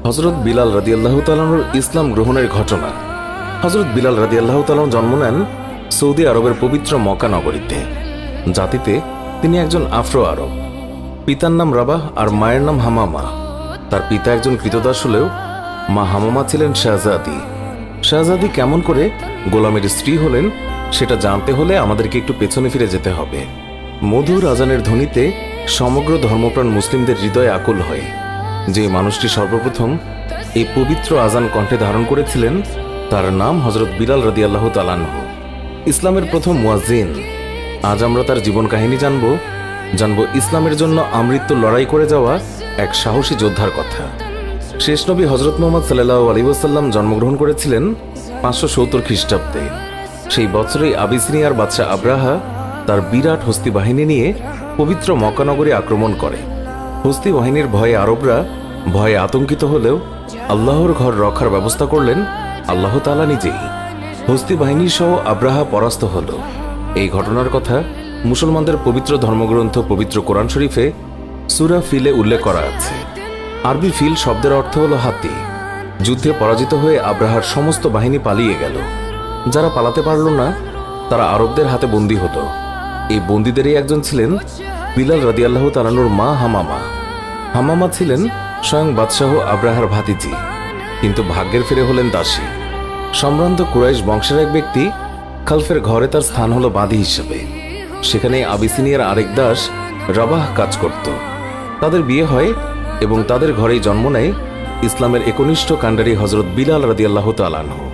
হযরত বিলাল রাদিয়াল্লাহু তাআলা আনহুর ইসলাম গ্রহণের ঘটনা। হযরত বিলাল রাদিয়াল্লাহু তাআলা জন্ম নেন সৌদি আরবের পবিত্র মক্কা নগরীতে। জাতিতে তিনি একজন আফ্রো আরব। পিতার নাম রাবাহ আর মায়ের নাম হামামা। তার পিতা একজন কৃতদাস হলেও মা হামামা ছিলেন শাহজাদি। শাহজাদি কেমন করে গোলামের স্ত্রী হলেন সেটা জানতে হলে আমাদেরকে একটু পেছনে ফিরে যেতে হবে। মধুর আজানের ধ্বনিতে সমগ্র ধর্মপ্রাণ মুসলিমদের হৃদয়ে আকুল হয়। যে মানুষটি সর্বপ্রথম এই পবিত্র আজান কণ্ঠে ধারণ করেছিলেন তার নাম হযরত বিলাল রাদিয়াল্লাহু তাআলা আনহু, ইসলামের প্রথম মুয়াজ্জিন। আজ আমরা তার জীবন কাহিনী জানব ইসলামের জন্য আমৃত্যু লড়াই করে যাওয়া এক সাহসী যোদ্ধার কথা। শেষ নবী হযরত মুহাম্মদ সাল্লাল্লাহু আলাইহি ওয়াসাল্লাম জন্মগ্রহণ করেছিলেন 570 খ্রিস্টাব্দে। সেই বছরেই আবিসিনিয়ার বাদশাহ আব্রাহা তার বিরাট হস্তি বাহিনী নিয়ে পবিত্র মক্কা নগরী আক্রমণ করে। হস্তি বাহিনীর ভয়ে আরবরা ভয়ে আতঙ্কিত হলেও আল্লাহর ঘর রক্ষার ব্যবস্থা করলেন আল্লাহ তাআলা নিজেই। হস্তি বাহিনী সহ আব্রাহা পরাস্ত হল। এই ঘটনার কথা মুসলমানদের পবিত্র ধর্মগ্রন্থ পবিত্র কোরআন শরীফে সূরা ফিলে উল্লেখ করা আছে। আরবি ফিল শব্দের অর্থ হল হাতি। যুদ্ধে পরাজিত হয়ে আব্রাহার সমস্ত বাহিনী পালিয়ে গেল। যারা পালাতে পারল না তারা আরবদের হাতে বন্দী হলো। এই বন্দীদেরই একজন ছিলেন বিলাল রাদিয়াল্লাহু তাআলা আনহুর মা হামামা। হামামা ছিলেন স্বয়ং বাদশাহ আব্রাহার ভাতিজি, কিন্তু ভাগ্যের ফিরে হলেন দাসী। সম্ভ্রান্ত কুরাইশ বংশের এক ব্যক্তি খালফের ঘরে তার স্থান হলো বাদী হিসেবে। সেখানে আবিসিনিয়ার আরেক দাস রাবাহ কাজ করত। তাদের বিয়ে হয় এবং তাদের ঘরেই জন্ম নেয় ইসলামের একনিষ্ঠ কাণ্ডারি হযরত বিলাল রাদিয়াল্লাহু তাআলা আনহু।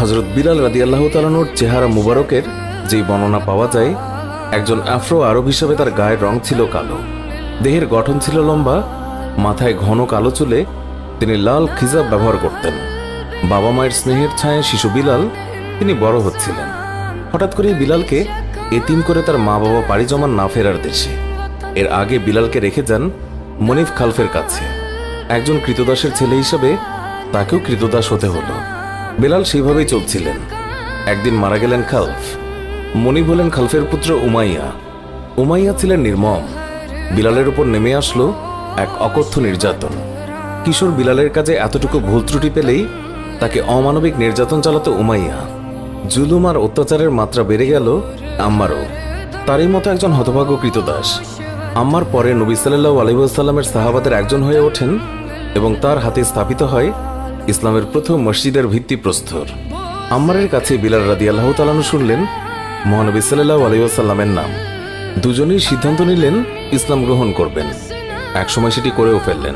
হযরত বিলাল রাদিয়াল্লাহু তাআলা আনহুর চেহারা মুবারকের যেই বর্ণনা পাওয়া যায়, একজন আফ্রো আরব হিসেবে তার গায়ের রং ছিল কালো, দেহের গঠন ছিল লম্বা, মাথায় ঘন কালো চুলে তিনি লাল খিজাব ব্যবহার করতেন। বাবা মায়ের স্নেহের ছায়ায় শিশু বিলাল তিনি বড় হচ্ছিলেন। হঠাৎ করে বিলালকে এতিম করে তার মা বাবা পাড়ি জমান না ফেরার দেশে। এর আগে বিলালকে রেখে যান মনিফ খালফের কাছে। একজন কৃতদাসের ছেলে হিসেবে তাকেও কৃতদাস হতে হলো। বিলাল সেইভাবেই চলছিলেন। একদিন মারা গেলেন খালফ। মনিফ হলেন খালফের পুত্র উমাইয়া। উমাইয়া ছিলেন নির্মম। বিলালের উপর নেমে আসলো এক অকথ্য নির্যাতন। কিশোর বিলালের কাজে এতটুকু ভুল ত্রুটি পেলেই তাকে অমানবিক নির্যাতন চালাতো উমাইয়া। জুলুম আর অত্যাচারের মাত্রা বেড়ে গেল আম্মারও। তারই মতো একজন হতভাগ্য কৃতদাস আম্মার পরে নবী সাল্লাল্লাহু আলাইহি ওয়াসাল্লামের সাহাবাদের একজন হয়ে ওঠেন এবং তার হাতে স্থাপিত হয় ইসলামের প্রথম মসজিদের ভিত্তিপ্রস্তর। আম্মারের কাছে বিলাল রাদিয়াল্লাহু তাআলা আনহু শুনলেন মহানবী সাল্লাল্লাহু আলাইহি ওয়াসাল্লামের নাম। দুজনেই সিদ্ধান্ত নিলেন ইসলাম গ্রহণ করবেন। একসময় সেটি করেও ফেললেন।